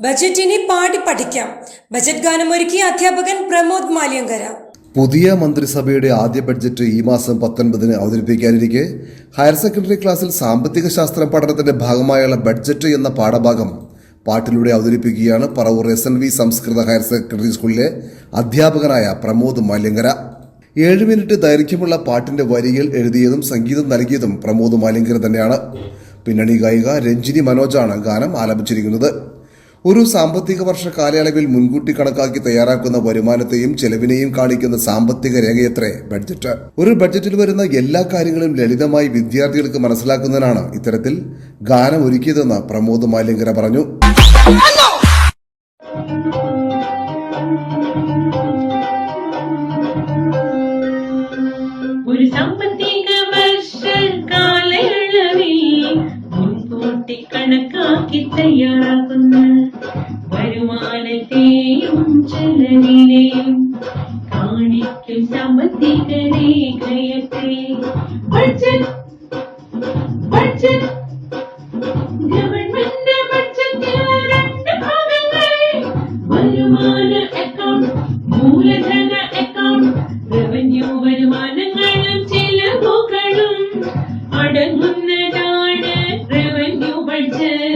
ബജറ്റിനെ പാടി പഠിക്കാം. ബജറ്റ് ഗാനമൊരുക്കി അധ്യാപകൻ പ്രമോദ് മാലിയങ്കര. പുതിയ മന്ത്രിസഭയുടെ ആദ്യ ബഡ്ജറ്റ് ഈ മാസം 19-ന് അവതരിപ്പിക്കാനിരിക്കെ ഹയർ സെക്കൻഡറി ക്ലാസ്സിൽ സാമ്പത്തിക ശാസ്ത്രം പഠനത്തിന്റെ ഭാഗമായുള്ള ബഡ്ജറ്റ് എന്ന പാഠഭാഗം പാട്ടിലൂടെ അവതരിപ്പിക്കുകയാണ് പറവൂർ SNV സംസ്കൃത ഹയർ സെക്കൻഡറി സ്കൂളിലെ അധ്യാപകനായ പ്രമോദ് മാലിയങ്കര. 7 മിനിറ്റ് ദൈർഘ്യമുള്ള പാട്ടിന്റെ വരികൾ എഴുതിയതും സംഗീതം നൽകിയതും പ്രമോദ് മാലിയങ്കര തന്നെയാണ്. പിന്നണി ഗായിക രഞ്ജിനി മനോജാണ് ഗാനം ആലപിച്ചിരിക്കുന്നത്. ഒരു സാമ്പത്തിക വർഷ കാലയളവിൽ മുൻകൂട്ടി കണക്കാക്കി തയ്യാറാക്കുന്ന വരുമാനത്തെയും ചെലവിനെയും കാണിക്കുന്ന സാമ്പത്തിക രേഖയത്രേ ബഡ്ജറ്റ്. ഒരു ബഡ്ജറ്റിൽ വരുന്ന എല്ലാ കാര്യങ്ങളും ലളിതമായി വിദ്യാർത്ഥികൾക്ക് മനസ്സിലാക്കുന്നതിനാണ് ഇത്തരത്തിൽ ഗാനം ഒരുക്കിയതെന്ന് പ്രമോദ് മാലിയങ്കര പറഞ്ഞു. ഒരു സാമ്പത്തിക വർഷ കാലയളവിൽ മുൻകൂട്ടി കണക്കാക്കി തയ്യാറാക്കുന്ന വരുമാനത്തെയും ചെലവിനെയും കാണിക്കും സാമ്പത്തിക രേഖയത്തെ ബഡ്ജറ്റ്. ഗവൺമെന്റ് ബഡ്ജറ്റിൽ 2 ഭാഗങ്ങൾ: വരുമാന അക്കൗണ്ട്, മൂലധന അക്കൗണ്ട്. റവന്യൂ വരുമാനങ്ങളും ചിലവുകളും അടങ്ങുന്നതാണ് റവന്യൂ ബഡ്ജറ്റ്.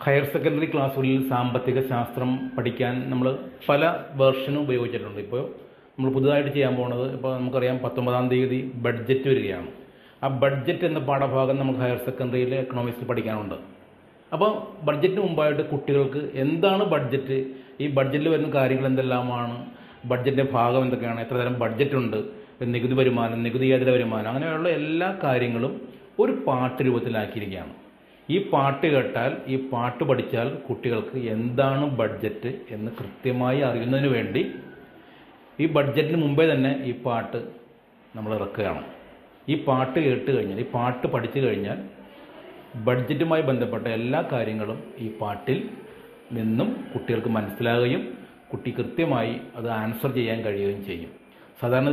ഹയർ സെക്കൻഡറി ക്ലാസ്സുകളിൽ സാമ്പത്തിക ശാസ്ത്രം പഠിക്കാൻ നമ്മൾ പല വേർഷനും ഉപയോഗിച്ചിട്ടുണ്ട്. ഇപ്പോൾ നമ്മൾ പുതുതായിട്ട് ചെയ്യാൻ പോകുന്നത്, ഇപ്പോൾ നമുക്കറിയാം 19-ാം തീയതി ബഡ്ജറ്റ് വരികയാണ്. ആ ബഡ്ജറ്റ് എന്ന പാഠഭാഗം നമുക്ക് ഹയർ സെക്കൻഡറിയിൽ എക്കണോമിക്സിൽ പഠിക്കാനുണ്ട്. അപ്പോൾ ബഡ്ജറ്റിന് മുമ്പായിട്ട് കുട്ടികൾക്ക് എന്താണ് ബഡ്ജറ്റ്, ഈ ബഡ്ജറ്റിൽ വരുന്ന കാര്യങ്ങൾ എന്തെല്ലാമാണ്, ബഡ്ജറ്റിൻ്റെ ഭാഗം എന്തൊക്കെയാണ്, എത്ര തരം ബഡ്ജറ്റുണ്ട്, നികുതി വരുമാനം, നികുതിയേതര വരുമാനം, അങ്ങനെയുള്ള എല്ലാ കാര്യങ്ങളും ഒരു പാട്ട് രൂപത്തിലാക്കിയിരിക്കുകയാണ്. ഈ പാട്ട് കേട്ടാൽ, ഈ പാട്ട് പഠിച്ചാൽ കുട്ടികൾക്ക് എന്താണ് ബഡ്ജറ്റ് എന്ന് കൃത്യമായി അറിയുന്നതിന് വേണ്ടി ഈ ബഡ്ജറ്റിന് മുമ്പേ തന്നെ ഈ പാട്ട് നമ്മൾ ഇറക്കുകയാണ്. ഈ പാട്ട് കേട്ട് കഴിഞ്ഞാൽ, ഈ പാട്ട് പഠിച്ചു കഴിഞ്ഞാൽ ബഡ്ജറ്റുമായി ബന്ധപ്പെട്ട എല്ലാ കാര്യങ്ങളും ഈ പാട്ടിൽ നിന്നും കുട്ടികൾക്ക് മനസ്സിലാകുകയും കുട്ടി കൃത്യമായി അത് ആൻസർ ചെയ്യാൻ കഴിയുകയും ചെയ്യും. സാധാരണ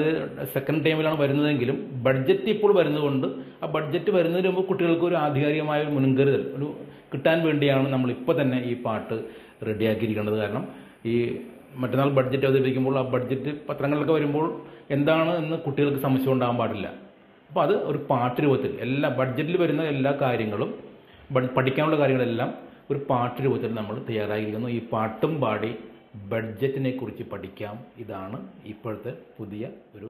സെക്കൻഡ് ടൈമിലാണ് വരുന്നതെങ്കിലും ബഡ്ജറ്റ് ഇപ്പോൾ വരുന്നതുകൊണ്ട് ആ ബഡ്ജറ്റ് വരുന്നതിന് മുമ്പ് കുട്ടികൾക്ക് ഒരു ആധികാരികമായ ഒരു മുൻകരുതൽ കിട്ടാൻ വേണ്ടിയാണ് നമ്മളിപ്പോൾ തന്നെ ഈ പാട്ട് റെഡിയാക്കിയിരിക്കേണ്ടത്. കാരണം ഈ മറ്റന്നാൾ ബഡ്ജറ്റ് അവതരിപ്പിക്കുമ്പോൾ ആ ബഡ്ജറ്റ് പത്രങ്ങളിലൊക്കെ വരുമ്പോൾ എന്താണ് എന്ന് കുട്ടികൾക്ക് സംശയം ഉണ്ടാകാൻ പാടില്ല. അപ്പോൾ അത് ഒരു പാട്ട് രൂപത്തിൽ എല്ലാ ബഡ്ജറ്റിൽ വരുന്ന എല്ലാ കാര്യങ്ങളും, പഠിക്കാനുള്ള കാര്യങ്ങളെല്ലാം ഒരു പാട്ട് രൂപത്തിൽ നമ്മൾ തയ്യാറായിരിക്കുന്നു. ഈ പാട്ടും പാടി ബഡ്ജറ്റിനെ കുറിച്ച് പഠിക്കാം. ഇതാണ് ഇപ്പോഴത്തെ പുതിയ ഒരു